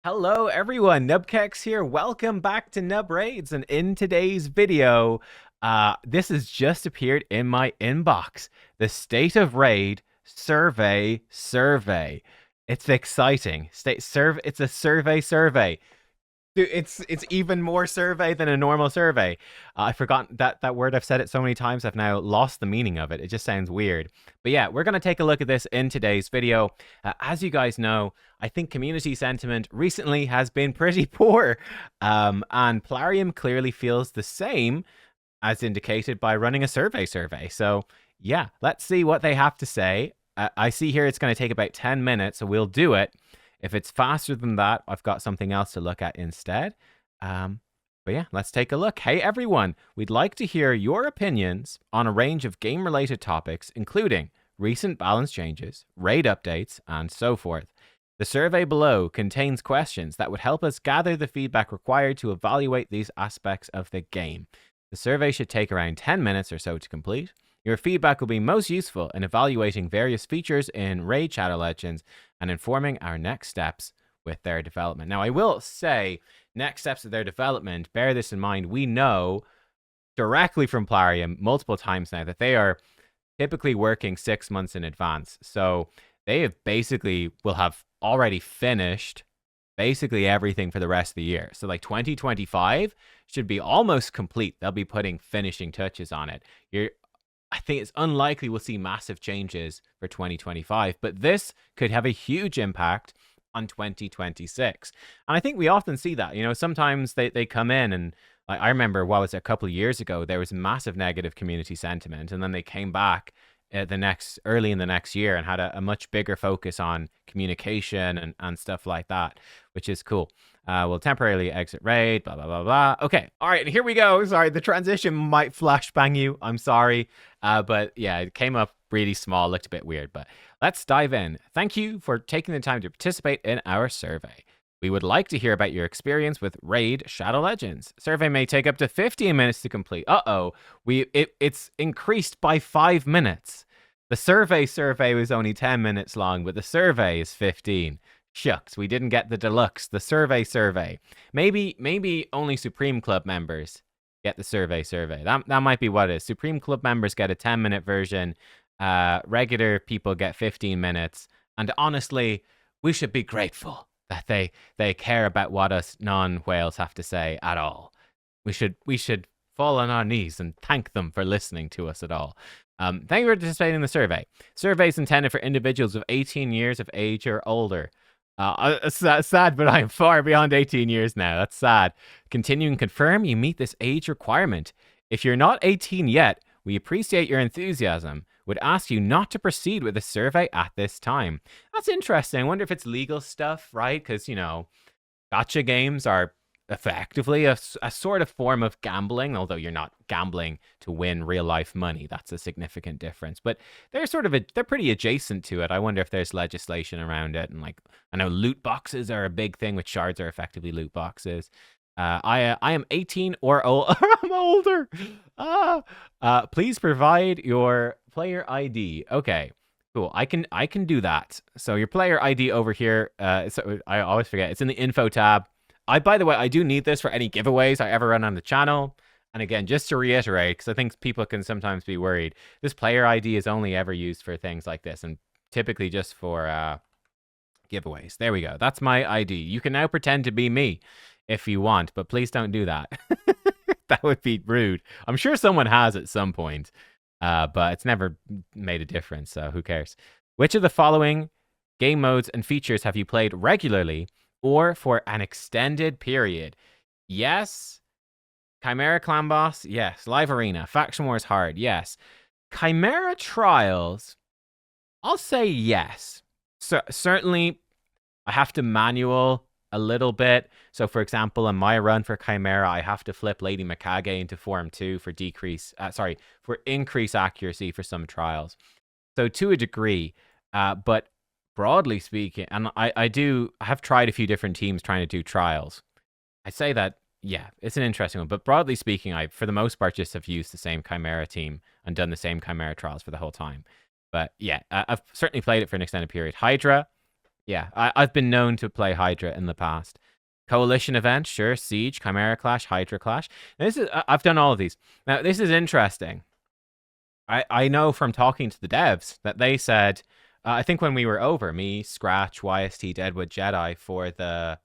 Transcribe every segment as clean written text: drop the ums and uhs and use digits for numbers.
Hello everyone, nubkeks here. Welcome back to Nub Raids, and in today's video, this has just appeared in my inbox. The State of Raid survey. It's exciting. It's a survey. Dude, it's even more survey than a normal survey. I forgot that word. I've said it so many times, I've now lost the meaning of it. It just sounds weird. But yeah, we're going to take a look at this in today's video. As you guys know, I think community sentiment recently has been pretty poor. And Plarium clearly feels the same, as indicated by running a survey. So yeah, let's see what they have to say. I see here it's going to take about 10 minutes, so we'll do it. If it's faster than that, I've got something else to look at instead. But yeah, let's take a look. Hey everyone, we'd like to hear your opinions on a range of game-related topics, including recent balance changes, raid updates, and so forth. The survey below contains questions that would help us gather the feedback required to evaluate these aspects of the game. The survey should take around 10 minutes or so to complete. Your feedback will be most useful in evaluating various features in Raid Shadow Legends and informing our next steps with their development. Now, I will say, next steps of their development, bear this in mind, we know directly from Plarium multiple times now that they are typically working 6 months in advance. So they have will have already finished basically everything for the rest of the year. So like 2025 should be almost complete. They'll be putting finishing touches on it. I think it's unlikely we'll see massive changes for 2025, but this could have a huge impact on 2026. And I think we often see that, sometimes they come in and I remember, a couple of years ago, there was massive negative community sentiment, and then they came back early in the next year and had a much bigger focus on communication and stuff like that, which is cool. We'll temporarily exit raid, blah, blah, blah, blah. Okay, all right, here we go. Sorry, the transition might flashbang you. I'm sorry. But yeah, it came up really small, looked a bit weird, but let's dive in. Thank you for taking the time to participate in our survey. We would like to hear about your experience with Raid Shadow Legends. Survey may take up to 15 minutes to complete. It's increased by 5 minutes. The survey was only 10 minutes long, but the survey is 15. Shucks, we didn't get the deluxe, the survey. Maybe only Supreme Club members get the survey. That might be what it is. Supreme Club members get a 10-minute version. Regular people get 15 minutes. And honestly, we should be grateful that they care about what us non-whales have to say at all. We should fall on our knees and thank them for listening to us at all. Thank you for participating in the survey. Survey is intended for individuals of 18 years of age or older. Sad, but I am far beyond 18 years now. That's sad. Continue and confirm you meet this age requirement. If you're not 18 yet, we appreciate your enthusiasm. Would ask you not to proceed with the survey at this time. That's interesting. I wonder if it's legal stuff, right? Because, gacha games are effectively a sort of form of gambling, although you're not gambling to win real life money. That's a significant difference. But they're they're pretty adjacent to it. I wonder if there's legislation around it. And I know loot boxes are a big thing, which shards are effectively loot boxes. I am 18 or old. I'm older. Please provide your player ID. Okay, cool. I can do that. So your player ID over here. So I always forget. It's in the info tab. By the way, I do need this for any giveaways I ever run on the channel. And again, just to reiterate, because I think people can sometimes be worried, this player ID is only ever used for things like this, and typically just for giveaways. There we go. That's my ID. You can now pretend to be me if you want, but please don't do that. That would be rude. I'm sure someone has at some point, but it's never made a difference, so who cares? Which of the following game modes and features have you played regularly or for an extended period? Yes. Chimera Clan Boss? Yes. Live Arena. Faction Wars Hard? Yes. Chimera Trials? I'll say yes. So certainly, I have to manual a little bit. So, for example, in my run for Chimera, I have to flip Lady Mikage into Form 2 for for increase accuracy for some trials. So, to a degree, but broadly speaking, and I have tried a few different teams trying to do trials. I say that, yeah, it's an interesting one. But broadly speaking, I, for the most part, just have used the same Chimera team and done the same Chimera trials for the whole time. But yeah, I've certainly played it for an extended period. Hydra, Yeah, I've been known to play Hydra in the past. Coalition event, sure. Siege, Chimera Clash, Hydra Clash. Now, I've done all of these. Now, this is interesting. I know from talking to the devs that they said, I think when we were over, me, Scratch, YST, Deadwood, Jedi for the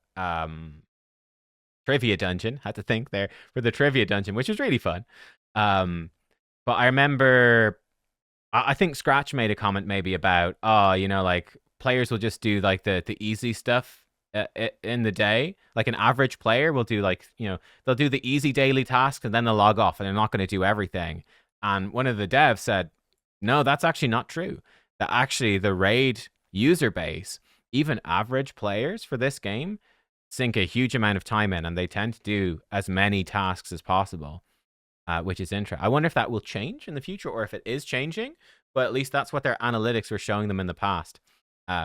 trivia dungeon, had to think there for the trivia dungeon, which was really fun. But I remember, I think Scratch made a comment maybe about, oh, like players will just do like the easy stuff in the day. Like an average player will do like, they'll do the easy daily tasks and then they'll log off and they're not going to do everything. And one of the devs said, no, that's actually not true. That actually the raid user base, even average players for this game, sink a huge amount of time in and they tend to do as many tasks as possible, which is interesting. I wonder if that will change in the future or if it is changing, but at least that's what their analytics were showing them in the past,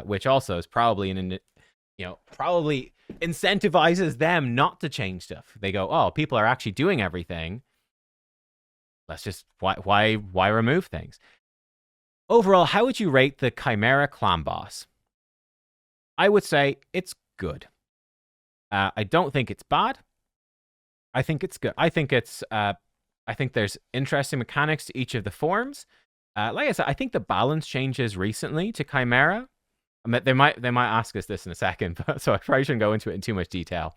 which also is probably probably incentivizes them not to change stuff. They go, oh, people are actually doing everything. Let's just, why remove things? Overall, how would you rate the Chimera clan boss? I would say it's good. I don't think it's bad. I think it's good. I think there's interesting mechanics to each of the forms. Like I said, I think the balance changes recently to Chimera. I mean, they might ask us this in a second, so I probably shouldn't go into it in too much detail.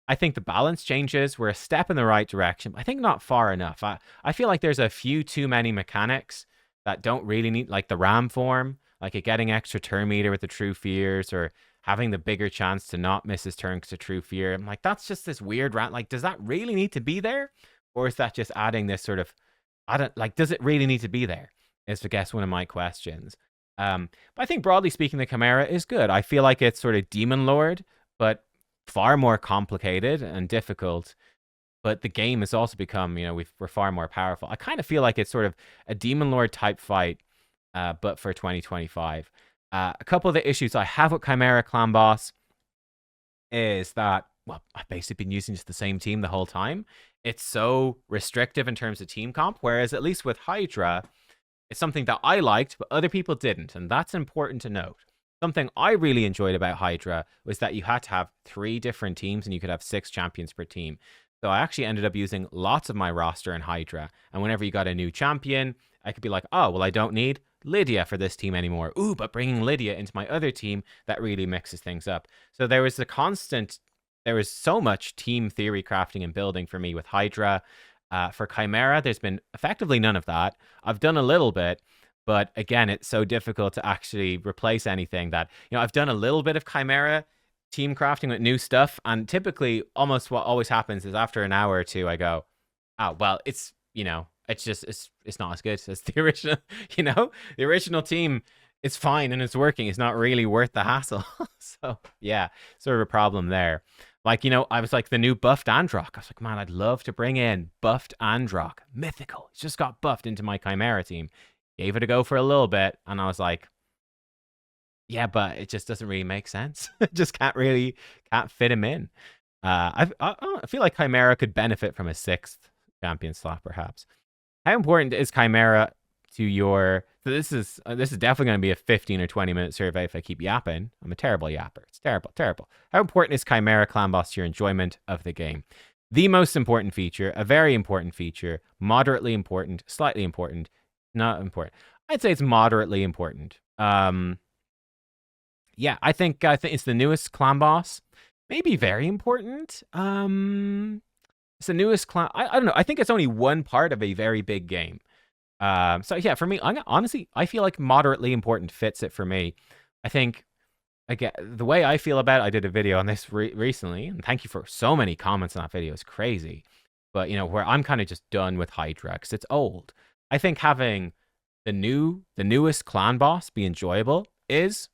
I think the balance changes were a step in the right direction, but I think not far enough. I feel like there's a few too many mechanics that don't really need, like the ram form, like it getting extra turn meter with the true fears, or having the bigger chance to not miss his turn because of true fear. I'm like, that's just this weird rant. Like, does that really need to be there? Or is that just adding this sort of, does it really need to be there? Is, I guess, one of my questions. But I think broadly speaking, the Chimera is good. I feel like it's sort of Demon Lord, but far more complicated and difficult. But the game has also become, we're far more powerful. I kind of feel like it's sort of a Demon Lord type fight, but for 2025. A couple of the issues I have with Chimera Clan Boss is that, well, I've basically been using just the same team the whole time. It's so restrictive in terms of team comp, whereas at least with Hydra, it's something that I liked, but other people didn't, and that's important to note. Something I really enjoyed about Hydra was that you had to have 3 different teams and you could have 6 champions per team. So I actually ended up using lots of my roster in Hydra, and whenever you got a new champion, I could be like, oh, well, I don't need Lydia for this team anymore. Ooh, but bringing Lydia into my other team, that really mixes things up. So there was so much team theory crafting and building for me with Hydra. For Chimera, there's been effectively none of that. I've done a little bit, but again, it's so difficult to actually replace anything that, I've done a little bit of Chimera team crafting with new stuff, and typically almost what always happens is after an hour or two, I go, oh, well, it's just, it's not as good as the original, the original team is fine and it's working. It's not really worth the hassle. So yeah, sort of a problem there. Like, I was like the new buffed Androck. I was like, man, I'd love to bring in buffed Androck. Mythical. It's just got buffed into my Chimera team. Gave it a go for a little bit, and I was like, yeah, but it just doesn't really make sense. Just can't fit him in. I feel like Chimera could benefit from a 6th champion slot, perhaps. How important is Chimera to your... So this is definitely going to be a 15 or 20 minute survey if I keep yapping. I'm a terrible yapper. It's terrible. How important is Chimera Clan Boss to your enjoyment of the game? The most important feature, a very important feature, moderately important, slightly important, not important. I'd say it's moderately important. Yeah, I think it's the newest clan boss. Maybe very important. It's the newest clan. I don't know. I think it's only one part of a very big game. So yeah, for me, honestly, I feel like moderately important fits it for me. I think, again, the way I feel about it, I did a video on this recently, and thank you for so many comments on that video. It's crazy. But, where I'm kind of just done with Hydra, because it's old. I think having the newest clan boss be enjoyable it's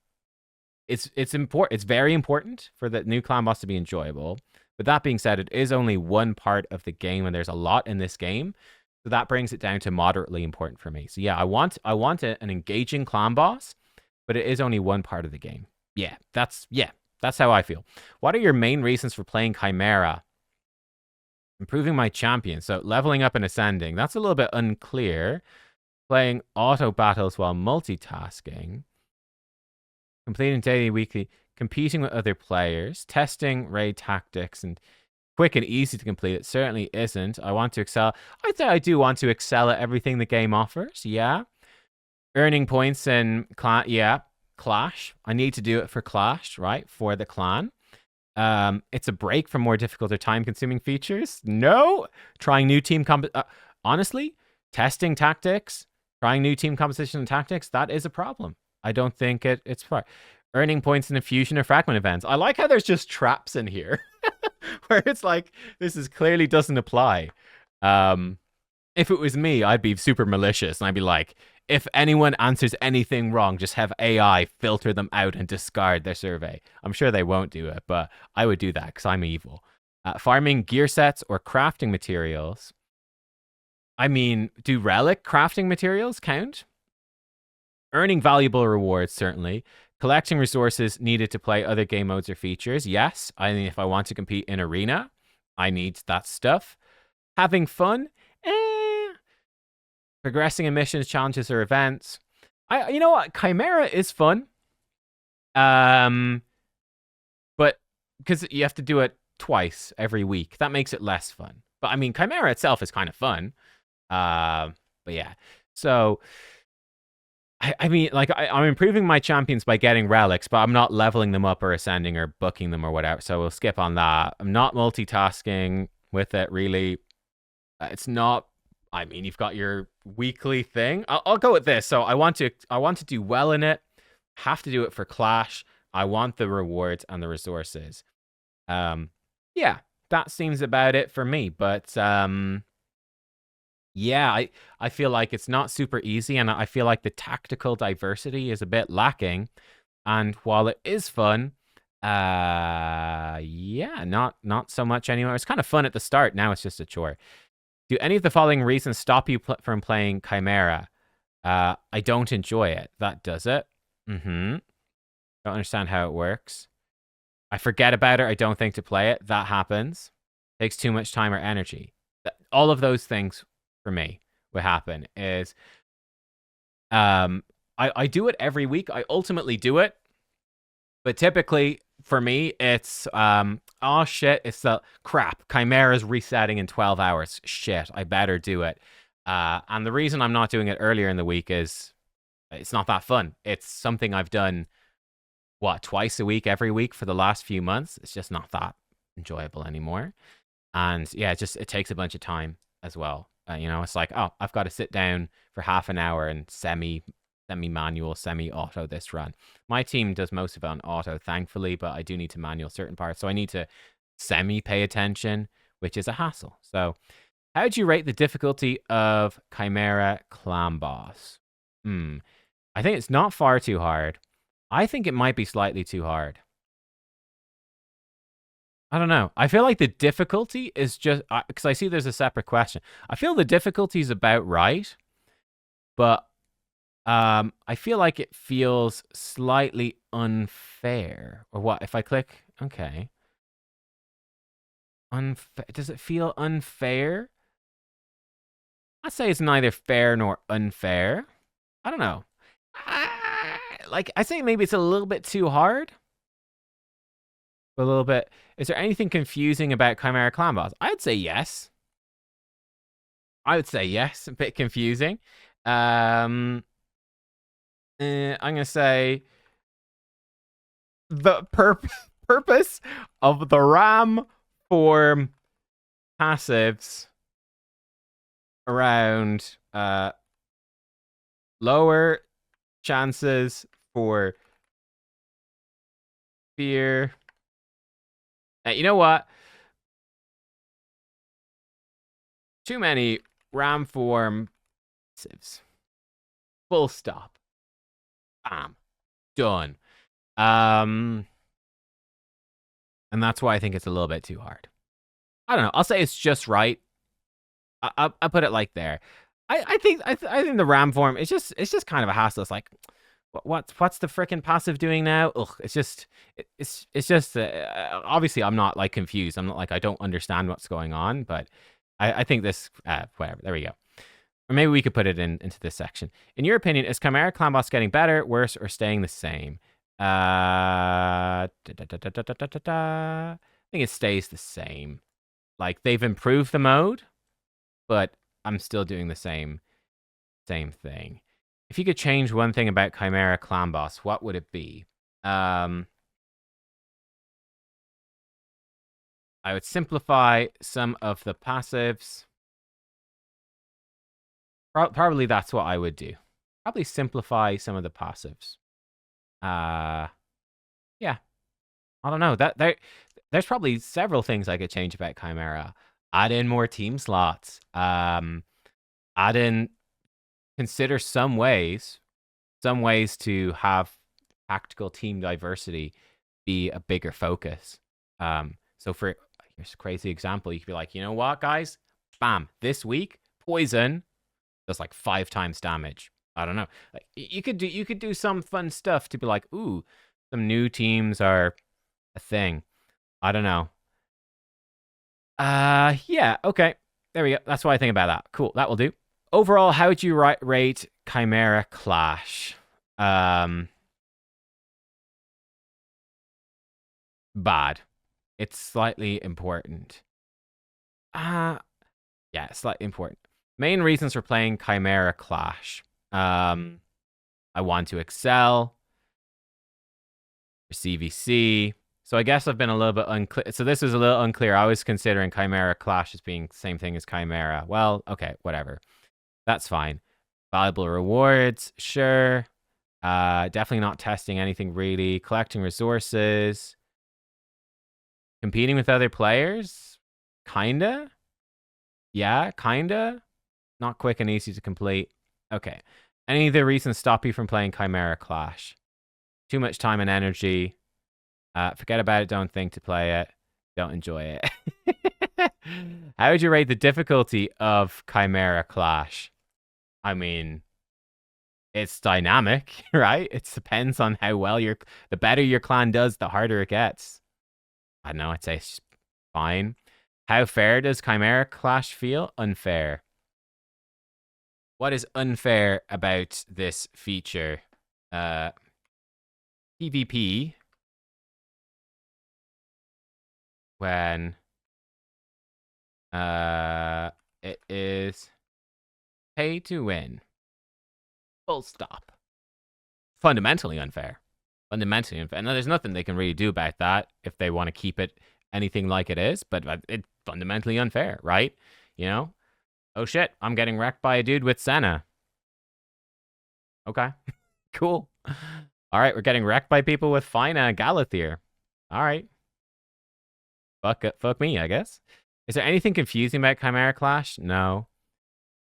important. It's very important for the new clan boss to be enjoyable. But that being said, it is only one part of the game, and there's a lot in this game. So that brings it down to moderately important for me. So yeah, I want an engaging clan boss, but it is only one part of the game. Yeah, that's how I feel. What are your main reasons for playing Chimera? Improving my champion. So leveling up and ascending. That's a little bit unclear. Playing auto battles while multitasking. Completing daily, weekly. competing with other players, testing raid tactics, and quick and easy to complete. It certainly isn't. I want to excel. I'd say I do want to excel at everything the game offers. Yeah. Earning points in Clash. I need to do it for Clash, right? For the clan. It's a break from more difficult or time-consuming features. No. Trying new team honestly, testing tactics, trying new team composition and tactics, that is a problem. I don't think it's far. Earning points in the fusion or fragment events. I like how there's just traps in here. Where it's like, this is clearly doesn't apply. If it was me, I'd be super malicious. And I'd be like, if anyone answers anything wrong, just have AI filter them out and discard their survey. I'm sure they won't do it, but I would do that because I'm evil. Farming gear sets or crafting materials. I mean, do relic crafting materials count? Earning valuable rewards, certainly. Collecting resources needed to play other game modes or features. Yes, I mean, if I want to compete in Arena, I need that stuff. Having fun? Progressing in missions, challenges, or events. You know what? Chimera is fun. But because you have to do it twice every week, that makes it less fun. But I mean, Chimera itself is kind of fun. But yeah. So I mean, like, I'm improving my champions by getting relics, but I'm not leveling them up or ascending or booking them or whatever. So we'll skip on that. I'm not multitasking with it, really. It's not. I mean, you've got your weekly thing. I'll go with this. So I want to do well in it. Have to do it for Clash. I want the rewards and the resources. Yeah, that seems about it for me. But yeah, I feel like it's not super easy, and I feel like the tactical diversity is a bit lacking. And while it is fun, yeah, not so much anymore. It's kind of fun at the start. Now it's just a chore. Do any of the following reasons stop you from playing Chimera? I don't enjoy it. That does it. Don't understand how it works. I forget about it. I don't think to play it. That happens. Takes too much time or energy. All of those things for me would happen is I do it every week. I ultimately do it. But typically for me, it's oh shit, it's the crap. Chimera's resetting in 12 hours. Shit, I better do it. And the reason I'm not doing it earlier in the week is it's not that fun. It's something I've done, twice a week, every week for the last few months. It's just not that enjoyable anymore. And yeah, it takes a bunch of time as well. It's like, oh, I've got to sit down for half an hour and semi-manual, semi-auto this run. My team does most of it on auto, thankfully, but I do need to manual certain parts. So I need to semi-pay attention, which is a hassle. So how would you rate the difficulty of Chimera Clan Boss? I think it's not far too hard. I think it might be slightly too hard. I don't know. I feel like the difficulty is just... because I see there's a separate question. I feel the difficulty is about right, but I feel like it feels slightly unfair. Or what? If I click... Okay. Unfair. Does it feel unfair? I'd say it's neither fair nor unfair. I don't know. I say maybe it's a little bit too hard. A little bit. Is there anything confusing about Chimera Clan Boss? I'd say yes. I would say yes. A bit confusing. I'm gonna say the purpose of the ram form passives around lower chances for fear. You know what? Too many ram form passives. Full stop. Bam. Done. And that's why I think it's a little bit too hard. I don't know. I'll say it's just right. I'll put it like there. I think the ram form is just kind of a hassle. It's like, what's the freaking passive doing now? Ugh, it's just obviously I'm not like confused. I'm not like I don't understand what's going on, but I think this whatever. There we go. Or maybe we could put it into this section. In your opinion, is Chimera Clan Boss getting better, worse, or staying the same? I think it stays the same. Like they've improved the mode, but I'm still doing the same thing. If you could change one thing about Chimera Clan Boss, what would it be? I would simplify some of the passives. Probably that's what I would do. Probably simplify some of the passives. Yeah. I don't know. There's probably several things I could change about Chimera. Add in more team slots. Add in consider some ways to have tactical team diversity be a bigger focus. So for here's a crazy example, you could be like, you know what, guys? Bam, this week, poison does like 5 times damage. I don't know. Like, you could do some fun stuff to be like, ooh, some new teams are a thing. I don't know. Yeah, okay. There we go. That's what I think about that. Cool, that will do. Overall, how would you rate Chimera Clash? Bad. It's slightly important. Yeah, slightly important. Main reasons for playing Chimera Clash. I want to excel. For CVC. So I guess I've been a little bit unclear. So this was a little unclear. I was considering Chimera Clash as being the same thing as Chimera. Well, okay, whatever. That's fine. Valuable rewards, sure. Definitely not testing anything really. Collecting resources. Competing with other players? Kinda? Yeah, kinda. Not quick and easy to complete. Okay. Any of the reasons stop you from playing Chimera Clash? Too much time and energy. Forget about it. Don't think to play it. Don't enjoy it. How would you rate the difficulty of Chimera Clash? I mean, it's dynamic, right? It depends on how well the better your clan does, the harder it gets. I don't know. I'd say it's fine. How fair does Chimera Clash feel? Unfair. What is unfair about this feature? PvP. When it is pay to win. Full stop. Fundamentally unfair. Fundamentally unfair. Now, there's nothing they can really do about that if they want to keep it anything like it is, but it's fundamentally unfair, right? You know? Oh shit, I'm getting wrecked by a dude with Senna. Okay. Cool. All right, we're getting wrecked by people with Fina Galathier. All right. Fuck me, I guess. Is there anything confusing about Chimera Clash? No.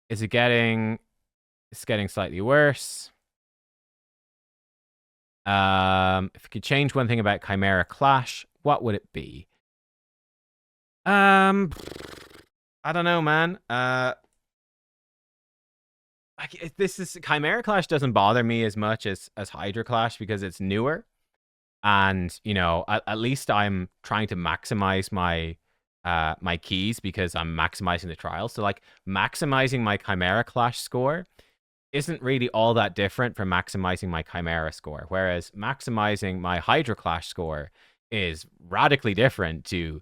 Is it getting... It's getting slightly worse. If you could change one thing about Chimera Clash, what would it be? I don't know, man. This is Chimera Clash doesn't bother me as much as Hydra Clash because it's newer, and you know, at least I'm trying to maximize my my keys because I'm maximizing the trial. So like maximizing my Chimera Clash score isn't really all that different from maximizing my Chimera score, whereas maximizing my Hydra Clash score is radically different to,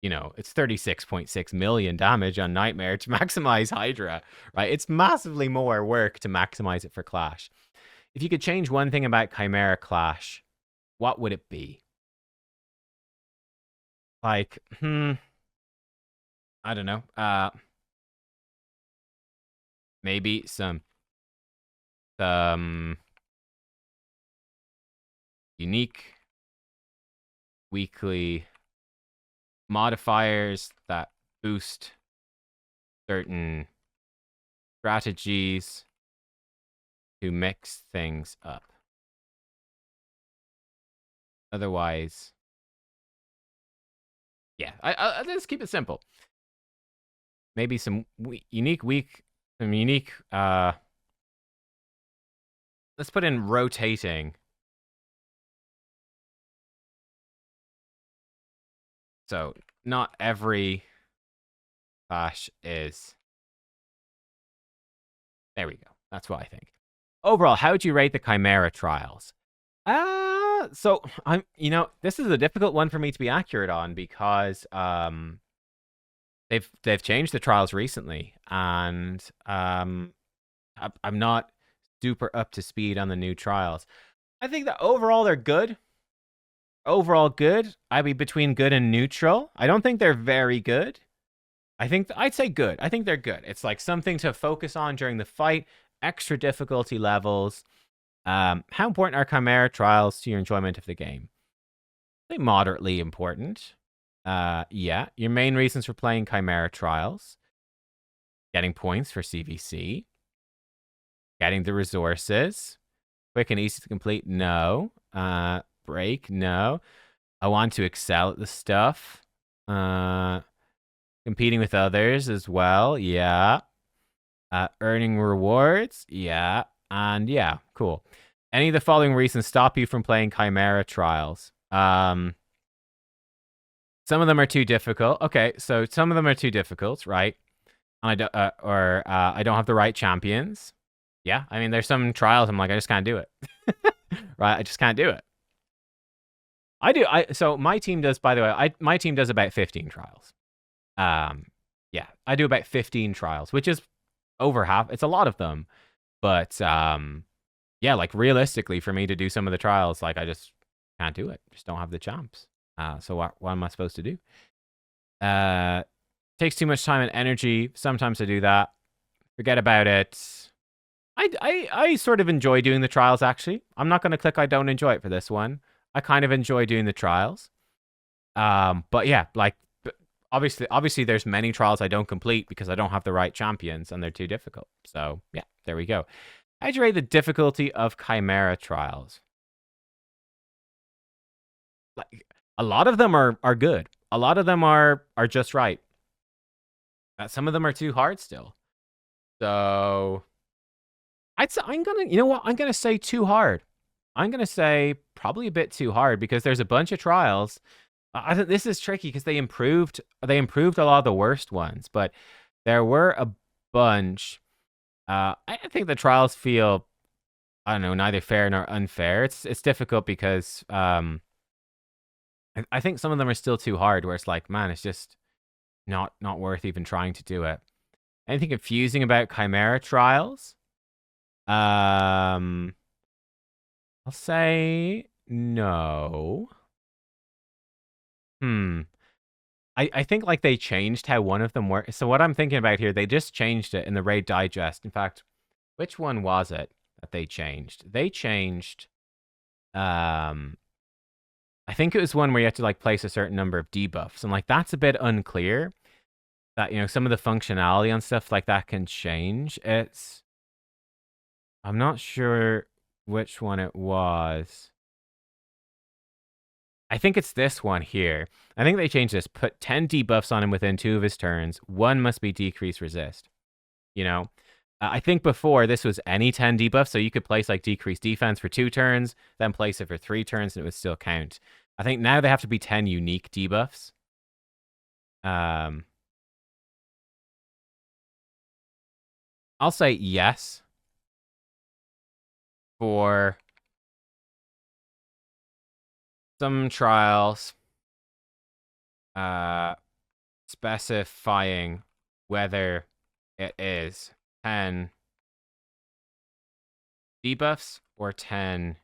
you know, it's 36.6 million damage on Nightmare to maximize Hydra, right? It's massively more work to maximize it for Clash. If you could change one thing about Chimera Clash, what would it be? Like, I don't know. Maybe some unique weekly modifiers that boost certain strategies to mix things up. Otherwise, yeah, let's keep it simple. Maybe some unique let's put in rotating. So not every clash is. There we go. That's what I think. Overall, how would you rate the Chimera trials? So this is a difficult one for me to be accurate on because they've changed the trials recently, and I'm not super up to speed on the new trials. I think that overall they're good. Overall good. I'd be between good and neutral. I don't think they're very good. I'd say good. I think they're good. It's like something to focus on during the fight, extra difficulty levels. How important are Chimera trials to your enjoyment of the game? I think moderately important. Yeah, your main reasons for playing Chimera trials: getting points for CVC, getting the resources, quick and easy to complete. No. Break. No. I want to excel at the stuff. Competing with others as well. Yeah. Earning rewards. Yeah. And yeah, cool. Any of the following reasons stop you from playing Chimera trials? Some of them are too difficult. Okay, so some of them are too difficult, right? I don't have the right champions. Yeah, I mean, there's some trials I'm like, I just can't do it. Right? I just can't do it. So my team does, by the way, my team does about 15 trials. Yeah, I do about 15 trials, which is over half. It's a lot of them. But yeah, like realistically for me to do some of the trials, like I just can't do it. Just don't have the champs. So what am I supposed to do? Takes too much time and energy. Sometimes I do that. Forget about it. I sort of enjoy doing the trials, actually. I'm not going to click I don't enjoy it for this one. I kind of enjoy doing the trials. But yeah, like obviously there's many trials I don't complete because I don't have the right champions and they're too difficult. So yeah, there we go. How'd you rate the difficulty of Chimera trials? Like a lot of them are good. A lot of them are just right. Some of them are too hard still. So I'm gonna say too hard. I'm gonna say probably a bit too hard because there's a bunch of trials. I think this is tricky because they improved a lot of the worst ones, but there were a bunch. I think the trials feel, I don't know, neither fair nor unfair. It's difficult because I think some of them are still too hard. Where it's like, man, it's just not worth even trying to do it. Anything confusing about Chimera trials? I'll say no. I think like they changed how one of them worked. So what I'm thinking about here, they just changed it in the Raid Digest. In fact, which one was it that they changed? They changed I think it was one where you have to like place a certain number of debuffs. And like that's a bit unclear. That, you know, some of the functionality and stuff like that can change. I'm not sure which one it was. I think it's this one here. I think they changed this. Put 10 debuffs on him within 2 of his turns. 1 must be decrease resist. You know? I think before this was any 10 debuffs, so you could place like decrease defense for 2 turns, then place it for 3 turns, and it would still count. I think now they have to be 10 unique debuffs. I'll say yes for some trials specifying whether it is 10 debuffs or 10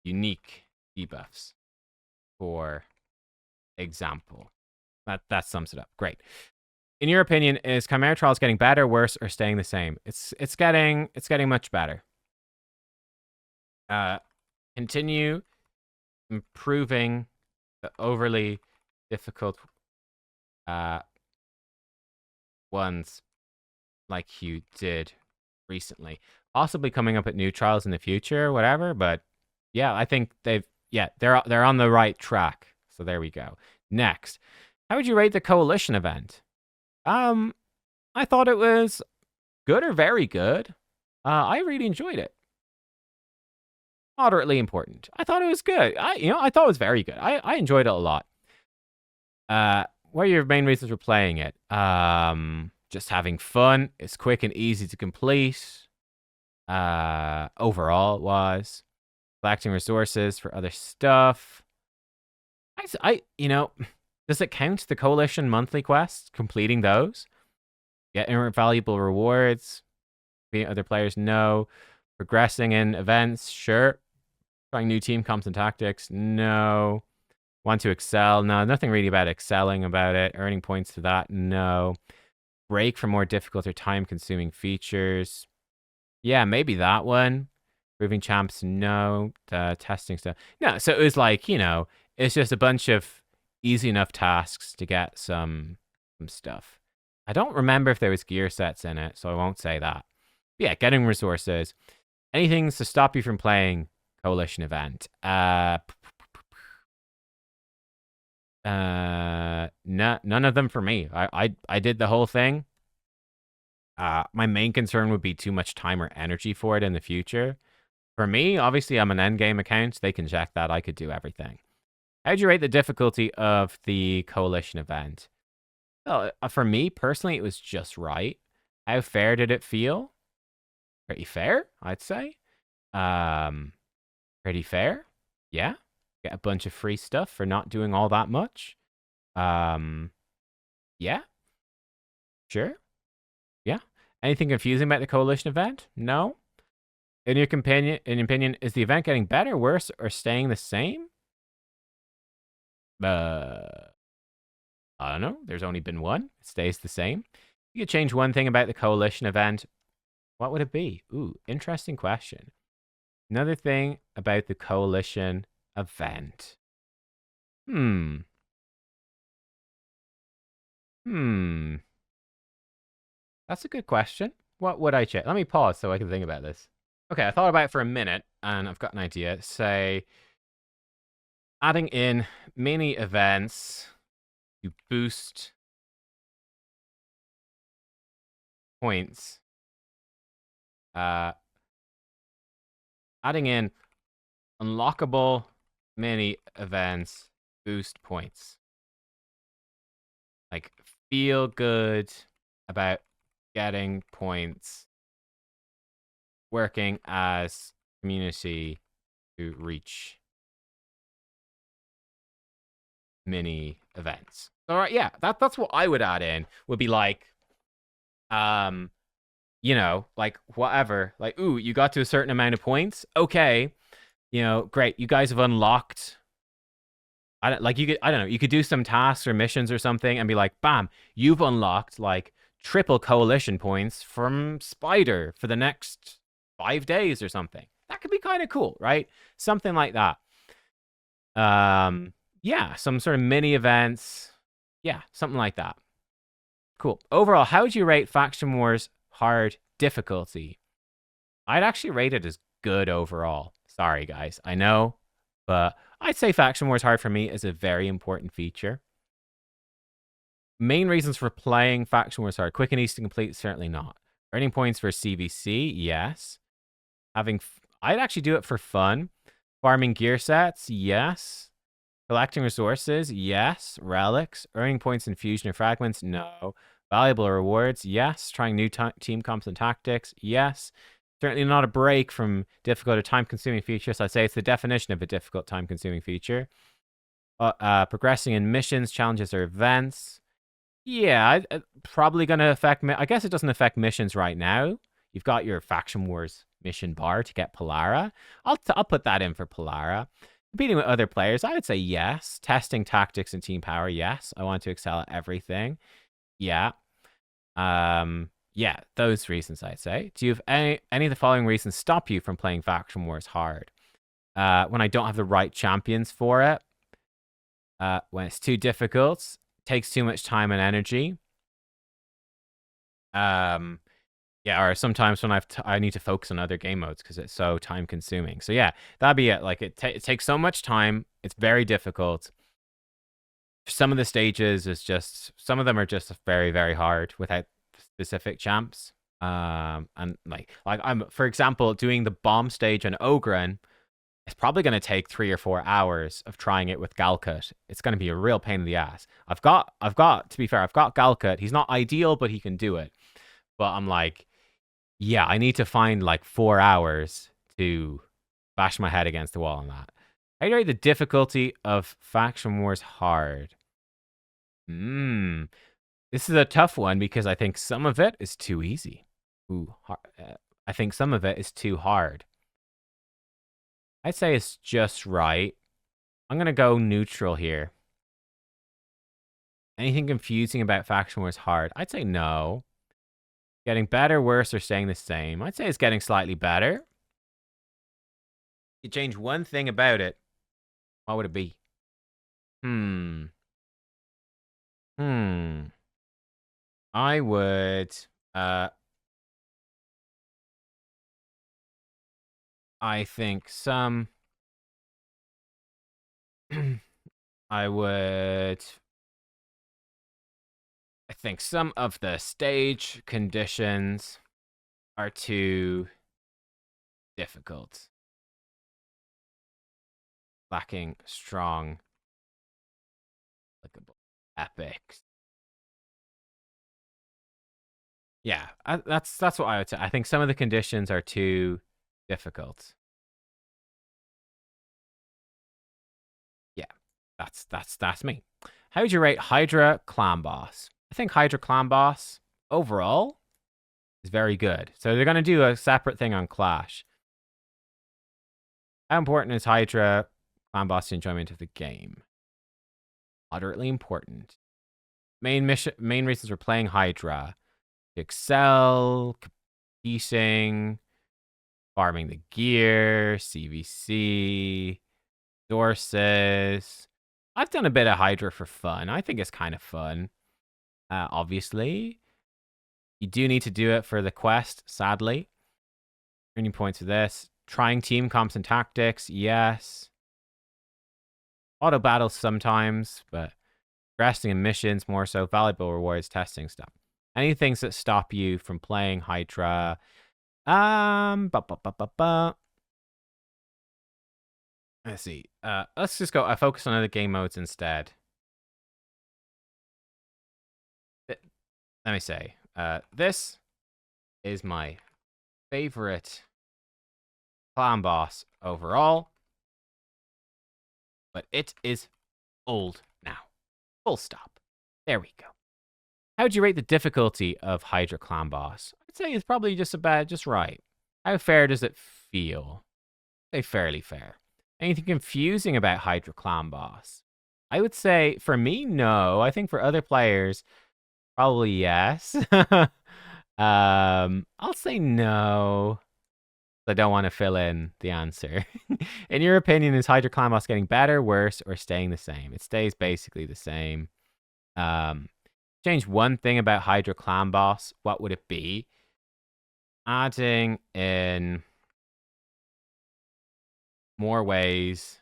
unique debuffs, for example. That sums it up. Great. In your opinion, is Chimera Trials getting better, worse, or staying the same? It's getting much better. Continue improving the overly difficult ones like you did recently. Possibly coming up at new trials in the future or whatever, but yeah, I think they're on the right track. So there we go. Next, how would you rate the Coalition event? I thought it was good or very good. I really enjoyed it. Moderately important. I thought it was good. I thought it was very good. I enjoyed it a lot. What are your main reasons for playing it? Just having fun. It's quick and easy to complete. Overall, it was. Collecting resources for other stuff. Does it count the Coalition monthly quests? Completing those? Getting valuable rewards? Beating other players? No. Progressing in events? Sure. Trying new team comps and tactics? No. Want to excel? No. Nothing really about excelling about it. Earning points to that? No. Break from more difficult or time-consuming features? Yeah, maybe that one. Proving champs? No. Testing stuff? No. So it was like, it's just a bunch of easy enough tasks to get some stuff. I don't remember if there was gear sets in it, so I won't say that. But yeah, getting resources. Anything to stop you from playing Coalition event? No, none of them for me. I did the whole thing. My main concern would be too much time or energy for it in the future. For me, obviously, I'm an endgame account. They can check that. I could do everything. How'd you rate the difficulty of the Coalition event? Well, for me, personally, it was just right. How fair did it feel? Pretty fair, I'd say. Pretty fair. Yeah. Get a bunch of free stuff for not doing all that much. Yeah. Sure. Yeah. Anything confusing about the Coalition event? No. In your opinion, is the event getting better, worse, or staying the same? I don't know. There's only been one. It stays the same. You could change one thing about the Coalition event. What would it be? Ooh, interesting question. Another thing about the Coalition event. That's a good question. What would I change? Let me pause so I can think about this. Okay, I thought about it for a minute, and I've got an idea. Say, adding in mini events to boost points. Adding in unlockable mini events boost points. Like, feel good about getting points, working as community to reach mini events. All right, yeah, that's what I would add in. Would be like, like whatever. Like, ooh, you got to a certain amount of points. Okay, great. You guys have unlocked. I don't know. You could do some tasks or missions or something and be like, bam, you've unlocked like triple Coalition points from Spider for the next 5 days or something. That could be kind of cool, right? Something like that. Yeah, some sort of mini events. Yeah, something like that. Cool. Overall, how would you rate Faction Wars hard difficulty? I'd actually rate it as good overall. Sorry, guys. I know, but I'd say Faction Wars hard for me is a very important feature. Main reasons for playing Faction Wars hard. Quick and easy to complete, certainly not. Earning points for CVC, yes. I'd actually do it for fun. Farming gear sets, yes. Collecting resources, yes. Relics. Earning points in fusion or fragments, no. Valuable rewards, yes. Trying new team comps and tactics, yes. Certainly not a break from difficult or time-consuming features. I'd say it's the definition of a difficult, time-consuming feature. Progressing in missions, challenges, or events. Yeah, probably going to affect... I guess it doesn't affect missions right now. You've got your Faction Wars mission bar to get Polara. I'll put that in for Polara. Competing with other players, I would say yes. Testing tactics and team power, yes. I want to excel at everything. Yeah. Yeah, those reasons, I'd say. Do you have any of the following reasons stop you from playing Faction Wars hard? When I don't have the right champions for it. When it's too difficult. Takes too much time and energy. Yeah, or sometimes when I need to focus on other game modes because it's so time consuming. So yeah, that'd be it. Like it takes so much time. It's very difficult. Some of the stages some of them are just very, very hard without specific champs. And like I'm, for example, doing the bomb stage on Ogren. It's probably going to take 3 or 4 hours of trying it with Galcut. It's going to be a real pain in the ass. I've got, to be fair, I've got Galcut. He's not ideal, but he can do it. But I'm like, yeah, I need to find like 4 hours to bash my head against the wall on that. How do you rate the difficulty of Faction Wars hard? This is a tough one because I think some of it is too easy. I think some of it is too hard. I'd say it's just right. I'm going to go neutral here. Anything confusing about Faction Wars hard? I'd say no. Getting better, worse, or staying the same? I'd say it's getting slightly better. You change one thing about it, what would it be? I would, I think some, I think some of the stage conditions are too difficult. Lacking strong, clickable epics. Yeah, that's what I would say. I think some of the conditions are too difficult. Yeah, that's me. How would you rate Hydra Clan Boss? I think Hydra Clan Boss overall is very good. So they're going to do a separate thing on Clash. How important is Hydra Clan Boss enjoyment of the game? Moderately important. Main reasons for playing Hydra: to excel, competing, farming the gear, CVC, sources. I've done a bit of Hydra for fun. I think it's kind of fun. Obviously, you do need to do it for the quest, sadly. Earning points for this. Trying team comps and tactics, yes. Auto battles sometimes, but resting in missions more so. Valuable rewards, testing stuff. Any things that stop you from playing Hydra? Let's see. Let's just go. I focus on other game modes instead. Let me say, this is my favorite clan boss overall, but it is old now. Full stop. There we go. How would you rate the difficulty of Hydra Clan Boss? I'd say it's probably just right. How fair does it feel? I'd say fairly fair. Anything confusing about Hydra Clan Boss? I would say, for me, no. I think for other players, probably yes. I'll say no. I don't want to fill in the answer. In your opinion, is Hydra Clan Boss getting better, worse, or staying the same? It stays basically the same. Change one thing about Hydra Clan Boss, what would it be? Adding in more ways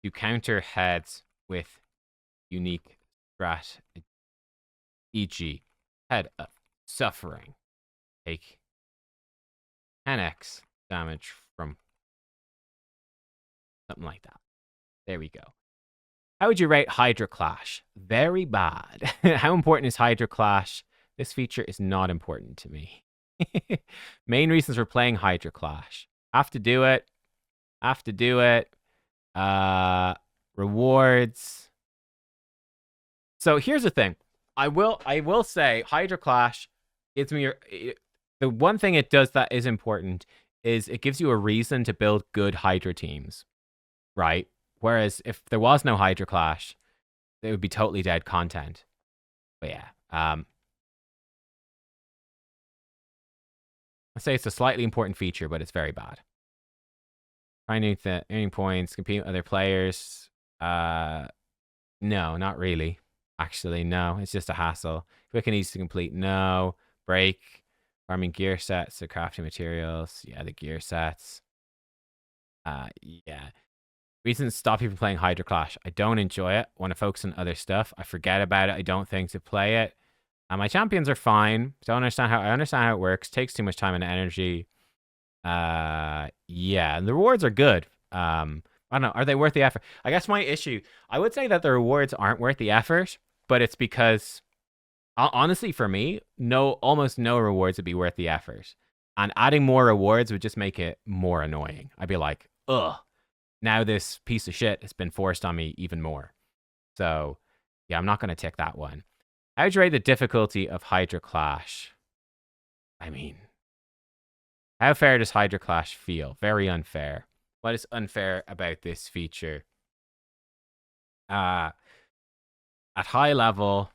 to counter heads with unique strat, e.g., head of suffering. Take 10x damage from something like that. There we go. How would you rate Hydra Clash? Very bad. How important is Hydra Clash? This feature is not important to me. Main reasons for playing Hydra Clash. Have to do it. Rewards. So here's the thing. I will say Hydra Clash gives me the one thing it does that is important is it gives you a reason to build good Hydra teams, right? Whereas if there was no Hydra Clash, it would be totally dead content. But yeah, I'd say it's a slightly important feature, but it's very bad. Finding the earning points, compete with other players. No, not really. Actually, no. It's just a hassle. Quick and easy to complete. No. Break. Farming gear sets, the crafting materials. Yeah, the gear sets. Yeah. Reasons to stop you from playing Hydra Clash. I don't enjoy it. Want to focus on other stuff. I forget about it. I don't think to play it. My champions are fine. I understand how it works. Takes too much time and energy. Yeah, and the rewards are good. I don't know. Are they worth the effort? I guess my issue, I would say that the rewards aren't worth the effort, but it's because honestly for me, almost no rewards would be worth the effort. And adding more rewards would just make it more annoying. I'd be like, ugh, now this piece of shit has been forced on me even more. So, yeah, I'm not going to tick that one. How'd you rate the difficulty of Hydra Clash? I mean, how fair does Hydra Clash feel? Very unfair. What is unfair about this feature? At high level,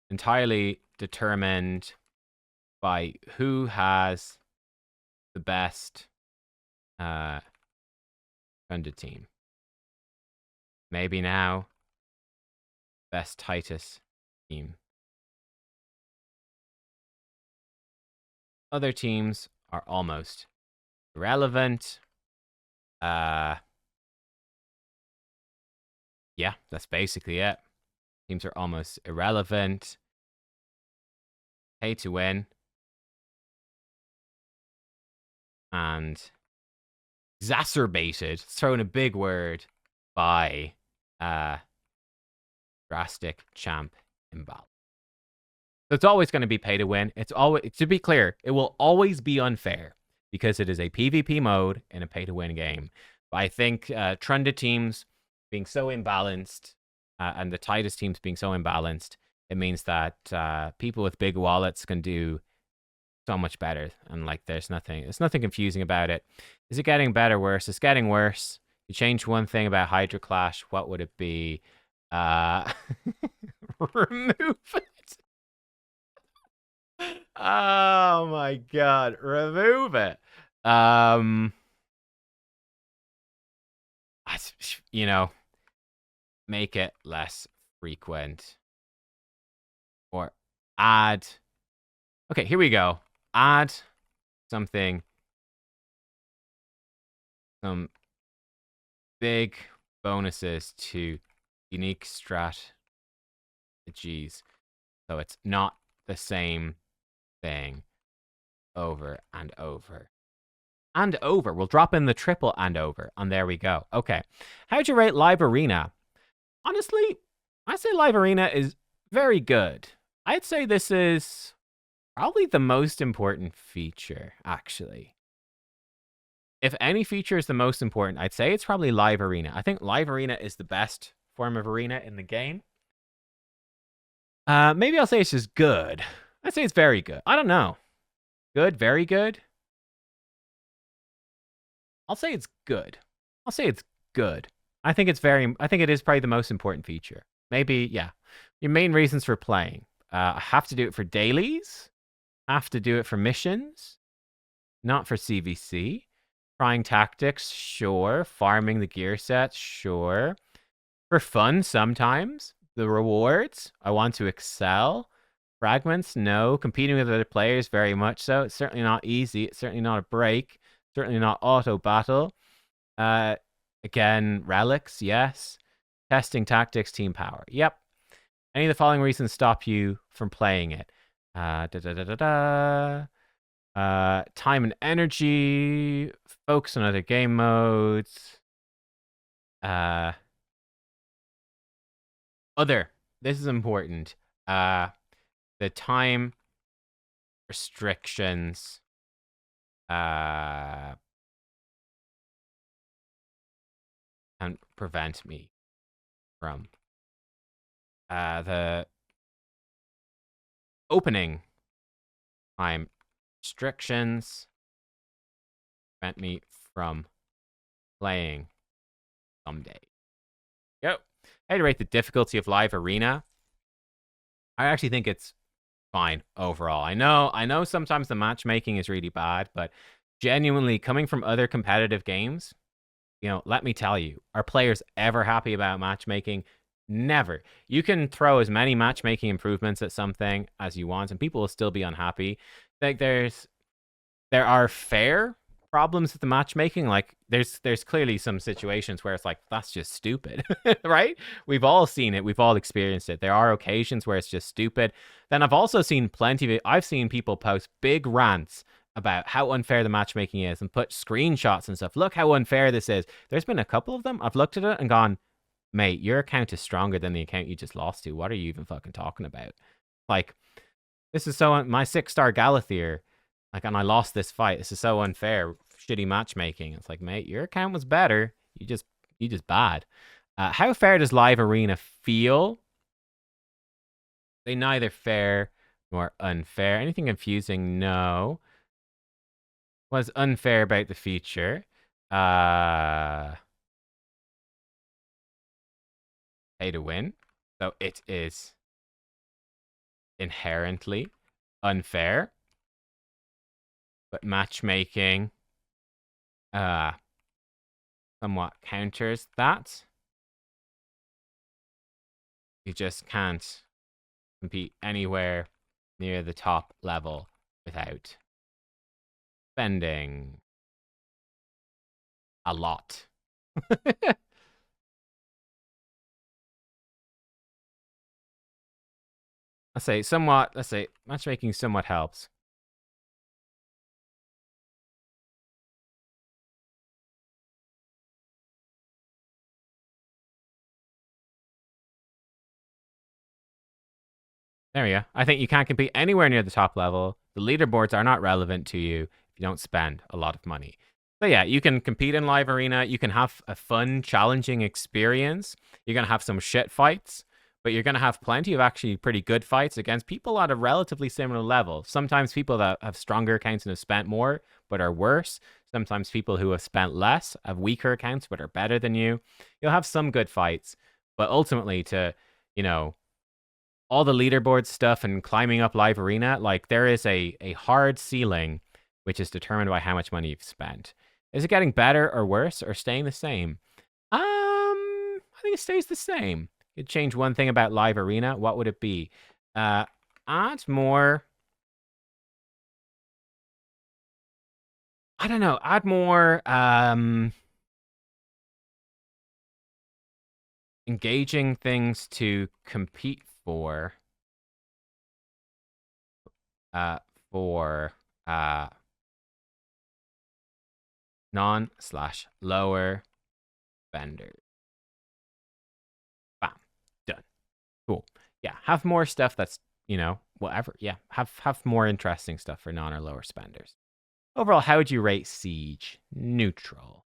entirely determined by who has the best funded team. Maybe now, best Titus team. Other teams are almost irrelevant. Yeah, that's basically it. Teams are almost irrelevant. Pay to win. And exacerbated, throwing a big word, by drastic champ imbalance. So it's always going to be pay to win. It's always, to be clear, it will always be unfair because it is a PvP mode in a pay to win game. But I think Trunda teams being so imbalanced and the Titus teams being so imbalanced, it means that people with big wallets can do so much better. And like, there's nothing confusing about it. Is it getting better or worse? It's getting worse. You change one thing about Hydra Clash, what would it be? Remove it. Oh my god, remove it. You know, make it less frequent. Or add. Okay, here we go. Add something. Some big bonuses to unique strategies. So it's not the same thing over and over. And over. We'll drop in the triple and over. And there we go. Okay. How'd you rate Live Arena? Honestly, I'd say Live Arena is very good. I'd say this is probably the most important feature, actually. If any feature is the most important, I'd say it's probably Live Arena. I think Live Arena is the best form of arena in the game. Maybe I'll say it's just good. I'd say it's very good. I don't know. Good, very good. I'll say it's good. I'll say it's good. I think it is probably the most important feature. Maybe, yeah. Your main reasons for playing. I have to do it for dailies. Have to do it for missions. Not for CVC. Trying tactics, sure. Farming the gear sets, sure. For fun, sometimes. The rewards, I want to excel. Fragments, no. Competing with other players, very much so. It's certainly not easy. It's certainly not a break. Certainly not auto battle. Again, relics, yes. Testing tactics, team power. Yep. Any of the following reasons stop you from playing it? Time and energy. Focus on other game modes. Other. This is important. The time restrictions. Can prevent me from the opening time restrictions prevent me from playing someday. Go. I'd rate the difficulty of Live Arena. I actually think it's fine overall. I know sometimes the matchmaking is really bad, but genuinely coming from other competitive games, you know, let me tell you, are players ever happy about matchmaking? Never. You can throw as many matchmaking improvements at something as you want, and people will still be unhappy. Like there are fair problems with the matchmaking. Like there's clearly some situations where it's like, that's just stupid, right? We've all seen it. We've all experienced it. There are occasions where it's just stupid. Then I've also seen I've seen people post big rants about how unfair the matchmaking is and put screenshots and stuff. Look how unfair this is. There's been a couple of them. I've looked at it and gone, mate, your account is stronger than the account you just lost to. What are you even fucking talking about? Like, this is so... My 6-star Galathier, Like, and I lost this fight. This is so unfair. Shitty matchmaking. It's like, mate, your account was better. You just bad. How fair does live arena feel? They neither fair nor unfair. Anything confusing? No. What's unfair about the feature? Pay to win. So it is inherently unfair. But matchmaking somewhat counters that. You just can't compete anywhere near the top level without spending a lot. Let's say matchmaking somewhat helps. There we go. I think you can't compete anywhere near the top level. The leaderboards are not relevant to you if you don't spend a lot of money. So yeah, you can compete in live arena. You can have a fun, challenging experience. You're going to have some shit fights, but you're going to have plenty of actually pretty good fights against people at a relatively similar level. Sometimes people that have stronger accounts and have spent more, but are worse. Sometimes people who have spent less have weaker accounts, but are better than you. You'll have some good fights, but ultimately all the leaderboard stuff and climbing up live arena, like there is a hard ceiling, which is determined by how much money you've spent. Is it getting better or worse or staying the same? I think it stays the same. You'd change one thing about live arena. What would it be? Add more. I don't know. Add more engaging things to compete for non/lower spenders. Bam. Done. Cool. Yeah, have more stuff that's, whatever. Yeah, have more interesting stuff for non or lower spenders. Overall, how would you rate Siege? Neutral.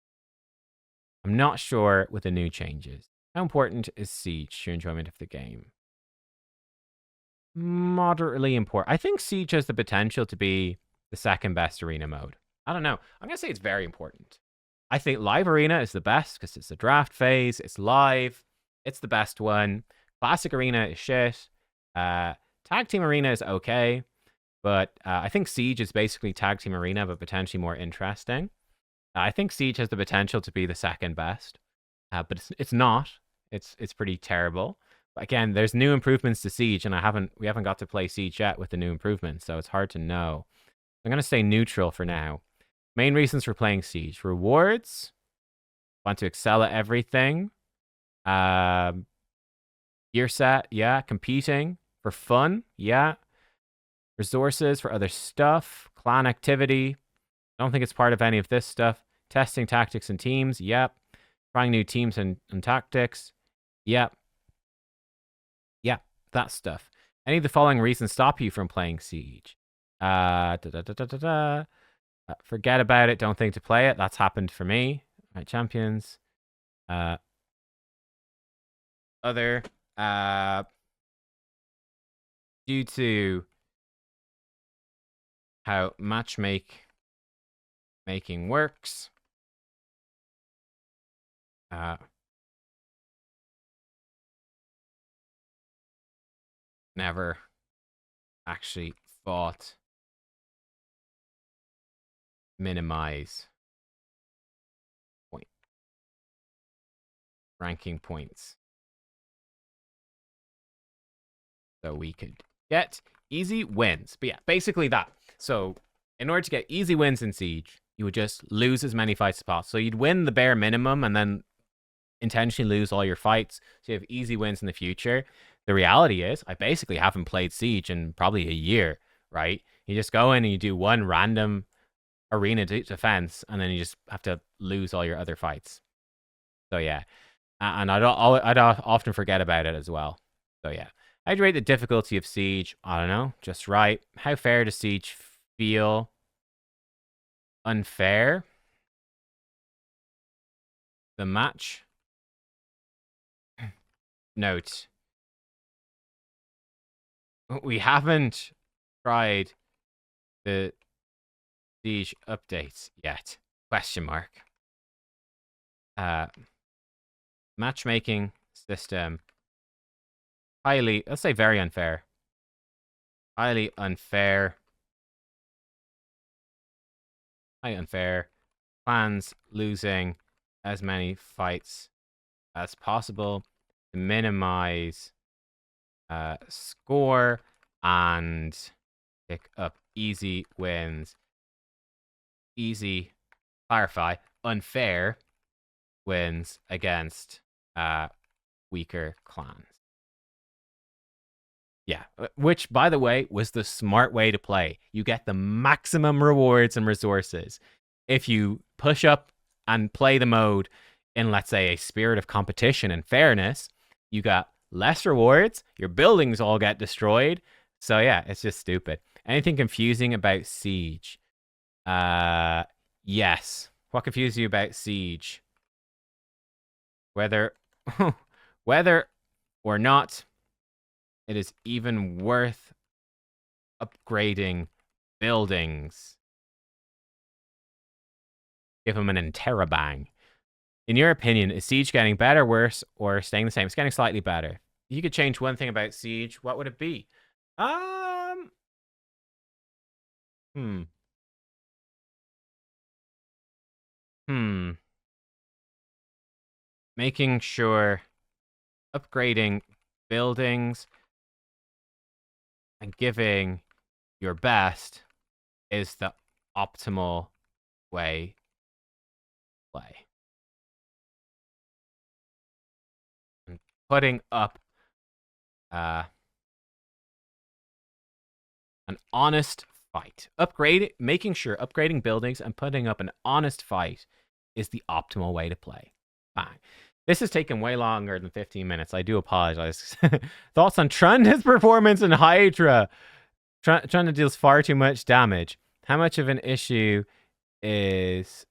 I'm not sure with the new changes. How important is Siege to your enjoyment of the game? Moderately important. I think Siege has the potential to be the second best arena mode. I don't know. I'm going to say it's very important. I think live arena is the best because it's the draft phase. It's live. It's the best one. Classic arena is shit. Tag team arena is okay. But I think Siege is basically tag team arena, but potentially more interesting. I think Siege has the potential to be the second best. But it's not. It's pretty terrible. But again, there's new improvements to Siege, and we haven't got to play Siege yet with the new improvements, so it's hard to know. I'm gonna say neutral for now. Main reasons for playing Siege: rewards, want to excel at everything, gear set, yeah, competing for fun, yeah, resources for other stuff, clan activity. I don't think it's part of any of this stuff. Testing tactics and teams, yep. Trying new teams and tactics, yep. Yeah, that stuff. Any of the following reasons stop you from playing Siege? Forget about it. Don't think to play it. That's happened for me. Right, champions. Other. Due to how matchmaking works. Never actually thought minimize point ranking points so we could get easy wins. But yeah, basically that. So in order to get easy wins in Siege, you would just lose as many fights as possible. So you'd win the bare minimum and then intentionally lose all your fights so you have easy wins in the future. The reality is, I basically haven't played Siege in probably a year, right? You just go in and you do one random arena defense, and then you just have to lose all your other fights. So yeah, and I'd often forget about it as well. So yeah, I'd rate the difficulty of Siege, I don't know, just right. How fair does Siege feel? unfair. The match. Note. We haven't tried the siege updates yet. Question mark. Matchmaking system. Highly, let's say very unfair. Highly unfair. Highly unfair. Plans losing as many fights as possible to minimize score and pick up easy wins. Easy, clarify, unfair wins against weaker clans. Yeah, which, by the way, was the smart way to play. You get the maximum rewards and resources if you push up and play the mode in, let's say, a spirit of competition and fairness. You got less rewards, your buildings all get destroyed. So yeah, it's just stupid. Anything confusing about Siege? Yes. What confused you about Siege? Whether or not it is even worth upgrading buildings. Give them an interrobang. In your opinion, is Siege getting better, worse, or staying the same? It's getting slightly better. If you could change one thing about Siege, what would it be? Making sure upgrading buildings and giving your best is the optimal way to play. And putting up an honest fight. Making sure upgrading buildings and putting up an honest fight is the optimal way to play. Bang. This has taken way longer than 15 minutes. I do apologize. Thoughts on Trunda's performance in Hydra? Trunda deals far too much damage. How much of an issue is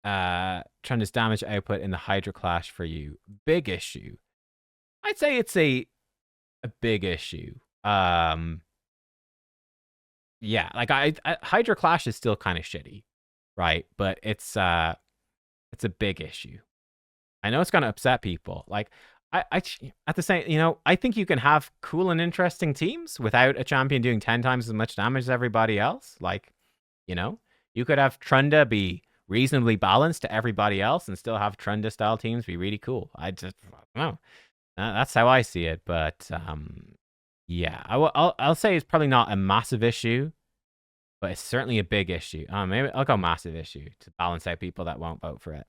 Trunda's damage output in the Hydra clash for you? Big issue. I'd say it's a big issue. Yeah, like I Hydra clash is still kind of shitty, right? But it's a big issue. I know it's gonna upset people. Like I at the same, I think you can have cool and interesting teams without a champion doing 10 times as much damage as everybody else. Like, you could have Trunda be reasonably balanced to everybody else and still have Trunda style teams be really cool. I don't know. That's how I see it. But yeah, I'll say it's probably not a massive issue, but it's certainly a big issue. Maybe I'll go massive issue to balance out people that won't vote for it.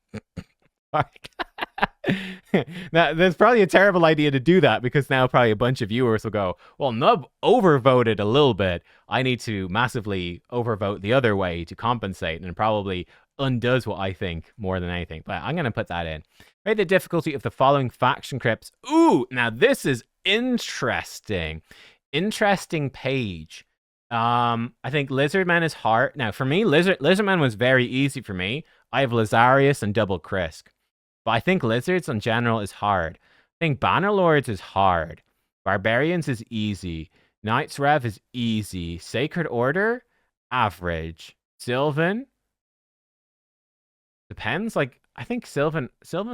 Now, that's probably a terrible idea to do that, because now probably a bunch of viewers will go, well, Nub overvoted a little bit. I need to massively overvote the other way to compensate, and probably undoes what I think more than anything. But I'm going to put that in. Rate the difficulty of the following faction crypts. Ooh, now this is interesting. Interesting page. I think Lizardman is hard. Now, for me, Lizardman was very easy for me. I have Lazarius and Double Krisk. But I think Lizards in general is hard. I think Bannerlords is hard. Barbarians is easy. Knights Rev is easy. Sacred Order, average. Sylvan, depends. Like, I think Sylvan's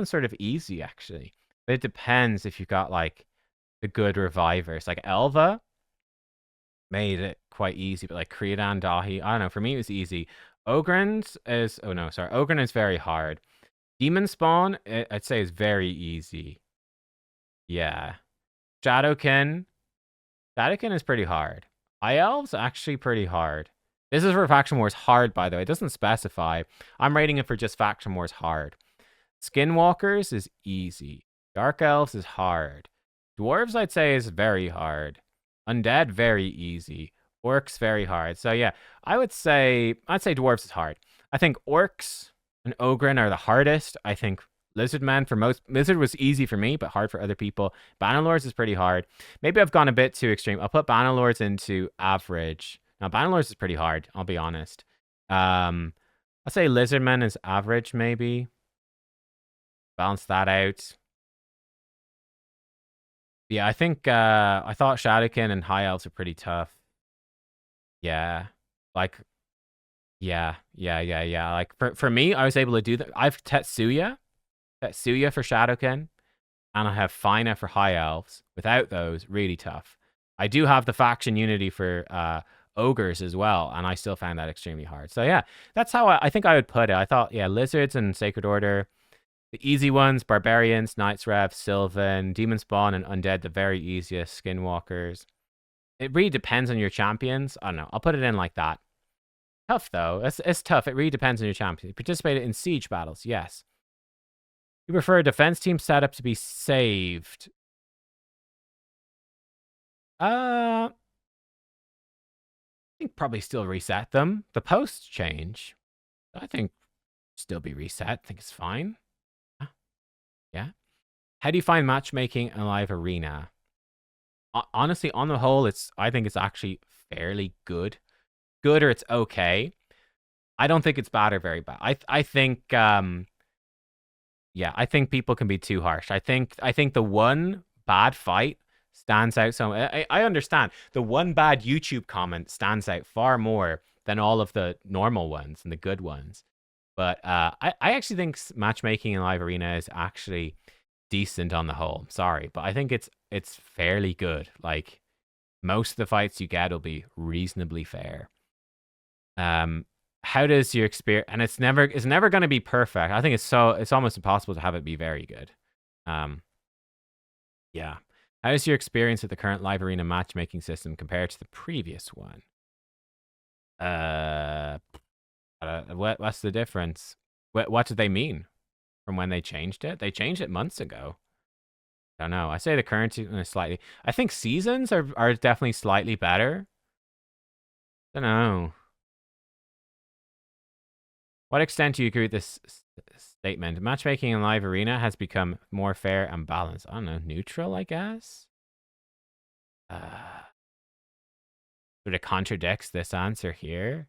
sort of easy, actually. But it depends if you got, like, the good revivers. Like, Elva made it quite easy, but, like, Creodan, Dahi, I don't know. For me, it was easy. Ogren is very hard. Demon Spawn, I'd say, is very easy. Yeah. Shadowkin is pretty hard. High Elves, actually pretty hard. This is for Faction Wars hard, by the way. It doesn't specify. I'm rating it for just Faction Wars hard. Skinwalkers is easy. Dark Elves is hard. Dwarves, I'd say, is very hard. Undead, very easy. Orcs, very hard. So yeah, I'd say Dwarves is hard. I think Orcs and Ogren are the hardest. I think Lizardman for most. Lizard was easy for me, but hard for other people. Bannerlords is pretty hard. Maybe I've gone a bit too extreme. I'll put Bannerlords into average. Now, Bannerlords is pretty hard, I'll be honest. I'll say Lizardman is average, maybe. Balance that out. Yeah, I think I thought Shadowkin and High Elves are pretty tough. Yeah. Like yeah. Like for me, I was able to do that. I've Tetsuya for Shadowkin, and I have Fina for High Elves. Without those, really tough. I do have the faction unity for ogres as well, and I still found that extremely hard. So yeah, that's how I think I would put it. I thought, yeah, Lizards and Sacred Order, the easy ones, Barbarians, Knights Rev, Sylvan, Demon Spawn, and Undead, the very easiest, Skinwalkers. It really depends on your champions. I don't know. I'll put it in like that. Tough, though. It's tough. It really depends on your champion. Participated in siege battles, yes. You prefer a defense team setup to be saved? I think probably still reset them. The posts change. I think still be reset. I think it's fine. Yeah. How do you find matchmaking in a live arena? Honestly, on the whole, I think it's actually fairly good. Good or it's okay. I don't think it's bad or very bad. I think yeah, I think people can be too harsh. I think the one bad fight stands out. So I understand the one bad YouTube comment stands out far more than all of the normal ones and the good ones. But I actually think matchmaking in live arena is actually decent on the whole. Sorry, but I think it's fairly good. Like most of the fights you get will be reasonably fair. How does your experience? And it's never going to be perfect. I think it's almost impossible to have it be very good. Yeah. How does your experience with the current live arena matchmaking system compare to the previous one? What's the difference? What did they mean from when they changed it? They changed it months ago. I don't know. I say the current is slightly. I think seasons are definitely slightly better. I don't know. What extent do you agree with this statement? Matchmaking in live arena has become more fair and balanced. I don't know, neutral, I guess? Sort of contradicts this answer here.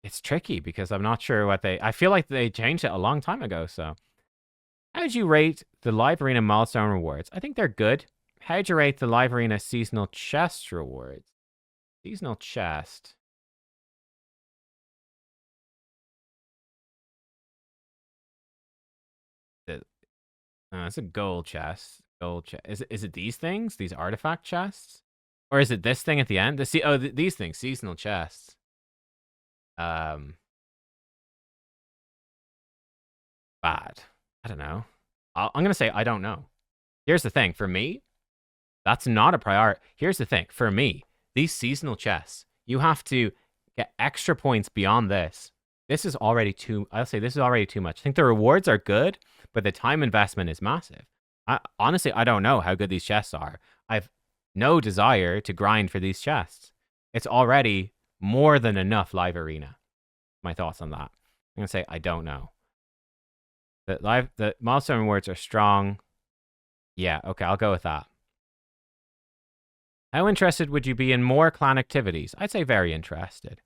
It's tricky because I'm not sure what I feel like they changed it a long time ago, so. How would you rate the live arena milestone rewards? I think they're good. How'd you rate the live arena seasonal chest rewards? Seasonal chest. It's a gold chest. Gold chest. Is it these things? These artifact chests? Or is it this thing at the end? These things. Seasonal chests. Bad. I don't know. I'm going to say I don't know. Here's the thing. For me, that's not a priority. Here's the thing. For me, these seasonal chests, you have to get extra points beyond this. This is already I'll say this is already too much. I think the rewards are good, but the time investment is massive. Honestly, I don't know how good these chests are. I've no desire to grind for these chests. It's already more than enough live arena. My thoughts on that. I'm going to say I don't know. The milestone rewards are strong. Yeah, okay, I'll go with that. How interested would you be in more clan activities? I'd say very interested.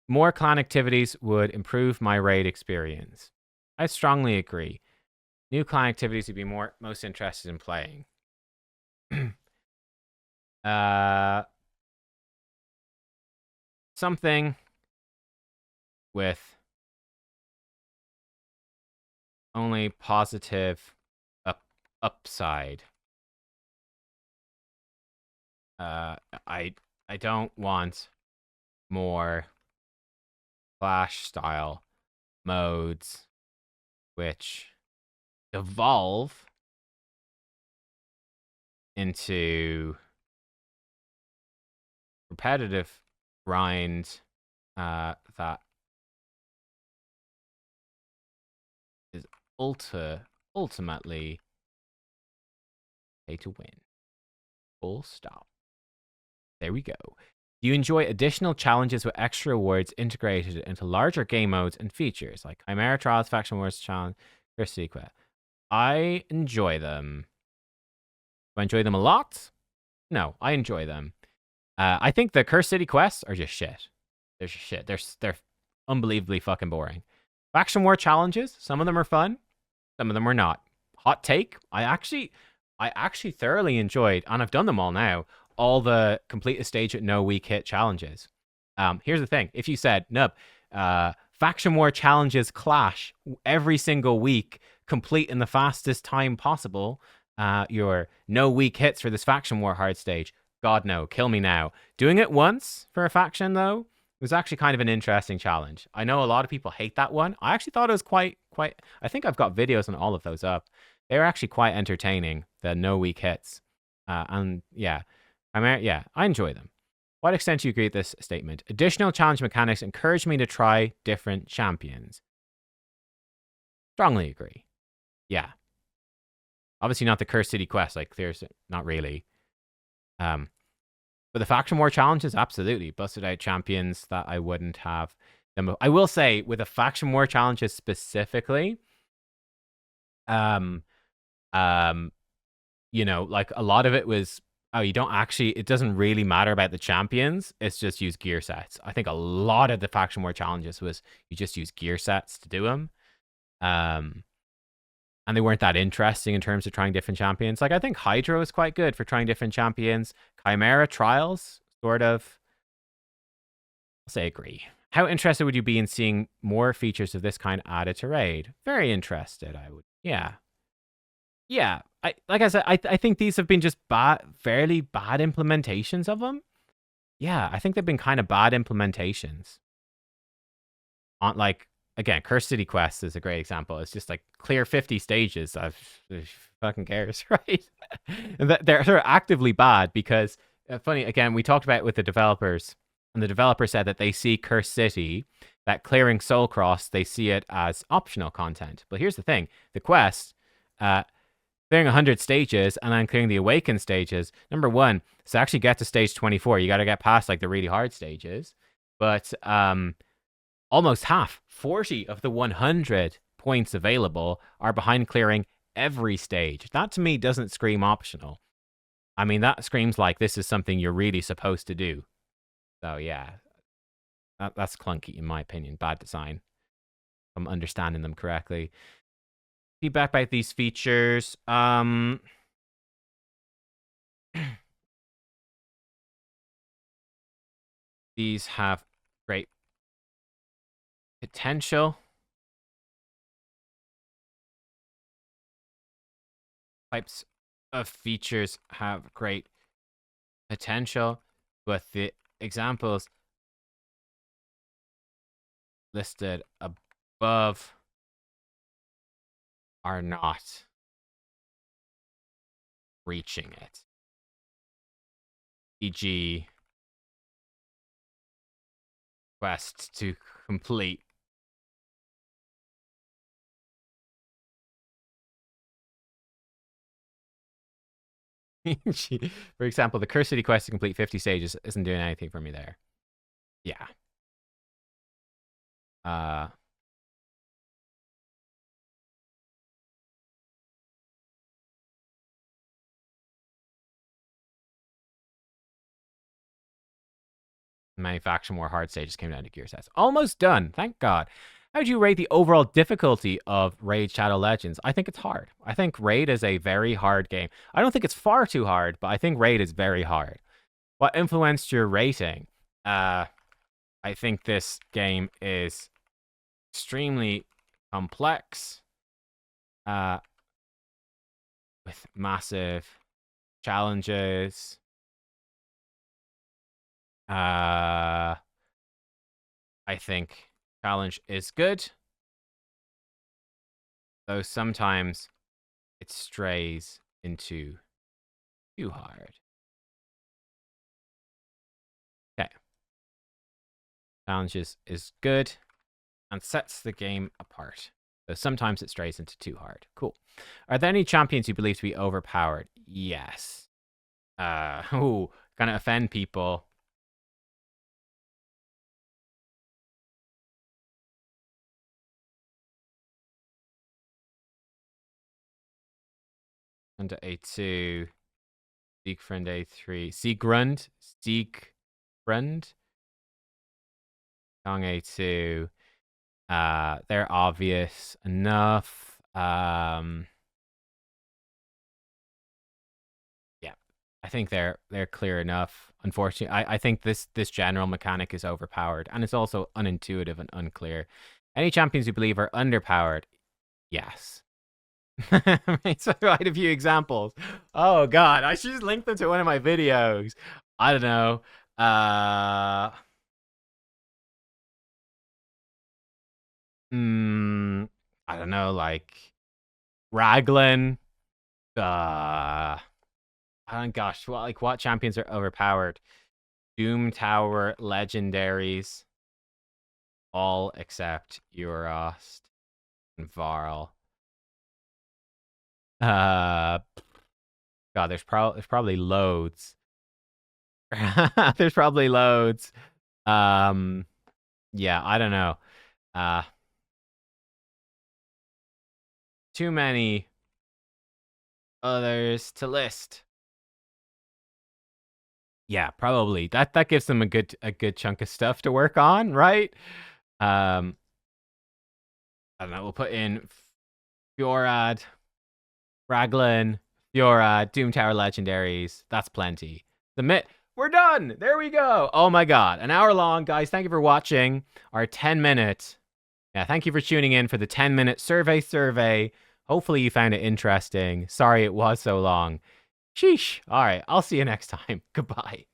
More clan activities would improve my raid experience. I strongly agree. New clan activities would be most interested in playing. Something with only positive upside. I don't want more Clash style modes which evolve into repetitive grind that is ultimately pay to win. Full stop. There we go. Do you enjoy additional challenges with extra rewards integrated into larger game modes and features like Chimera Trials, Faction Wars Challenge, or Secret? I enjoy them. Do I enjoy them a lot? No, I enjoy them. I think the Cursed City quests are just shit. They're just shit. They're unbelievably fucking boring. Faction War challenges, some of them are fun, some of them are not. Hot take, I actually thoroughly enjoyed, and I've done them all now, all the complete a stage at no weak hit challenges. Here's the thing. If you said, Nub, Faction War challenges clash every single week, complete in the fastest time possible, your no weak hits for this Faction War hard stage. God, no, kill me now. Doing it once for a faction, though, was actually kind of an interesting challenge. I know a lot of people hate that one. I actually thought it was quite. I think I've got videos on all of those up. They were actually quite entertaining. The no weak hits, and yeah, I enjoy them. What extent do you agree with this statement? Additional challenge mechanics encourage me to try different champions. Strongly agree. Yeah. Obviously not the Cursed City quest. Like, there's not really. But the faction war challenges, absolutely busted out champions that I wouldn't have. I will say with the faction war challenges specifically, um, like a lot of it was, oh, you don't actually, it doesn't really matter about the champions. It's just use gear sets. I think a lot of the faction war challenges was you just use gear sets to do them. And they weren't that interesting in terms of trying different champions. Like, I think Hydra was quite good for trying different champions. Chimera trials, sort of. I'll say agree. How interested would you be in seeing more features of this kind added to Raid? Very interested, I would. Yeah. Yeah. Like I said, I think these have been just fairly bad implementations of them. Yeah, I think they've been kind of bad implementations. On like, again, Cursed City Quest is a great example. It's just like clear 50 stages. Fucking cares, right? And they're sort of actively bad because, funny, again, we talked about it with the developers, and the developer said that they see Cursed City, that clearing Soul Cross, they see it as optional content. But here's the thing: the quest, clearing 100 stages and then clearing the Awakened stages. Number one, to actually get to stage 24, you got to get past like the really hard stages. But almost half, 40 of the 100 points available are behind clearing every stage. That to me doesn't scream optional. I mean, that screams like this is something you're really supposed to do. So yeah, that's clunky in my opinion. Bad design. If I'm understanding them correctly. Feedback about these features. These have great potential. Types of features have great potential, but the examples listed above are not reaching it. E.g., quest to complete. For example, the Cursed City quest to complete 50 stages isn't doing anything for me there. Yeah. Manufacture more hard stages came down to gear sets. Almost done. Thank God. How would you rate the overall difficulty of Raid Shadow Legends? I think it's hard. I think Raid is a very hard game. I don't think it's far too hard, but I think Raid is very hard. What influenced your rating? I think this game is extremely complex, with massive challenges. I think challenge is good, though sometimes it strays into too hard. Okay. Challenges is good and sets the game apart. Though sometimes it strays into too hard. Cool. Are there any champions you believe to be overpowered? Yes. Gonna offend people. Under A2. Siegfried A3. Siegfried. Siegfried. Song A2. They're obvious enough. Yeah, I think they're clear enough. Unfortunately, I think this general mechanic is overpowered, and it's also unintuitive and unclear. Any champions you believe are underpowered? Yes. So quite a few examples. Oh god, I should just link them to one of my videos. I don't know. I don't know, like Raglan. Oh gosh, what champions are overpowered? Doom Tower legendaries, all except Eurost and Varl. God, there's probably loads. There's probably loads. Yeah, I don't know. Too many others to list. Yeah, probably. That gives them a good chunk of stuff to work on, right? I don't know. We'll put in Fjorad, Raglan, Fjorad, Doom Tower legendaries. That's plenty. We're done. There we go. Oh my god, an hour long, guys. Thank you for watching our 10-minute. Yeah, thank you for tuning in for the 10-minute survey. Hopefully you found it interesting. Sorry it was so long. Sheesh. All right, I'll see you next time. Goodbye.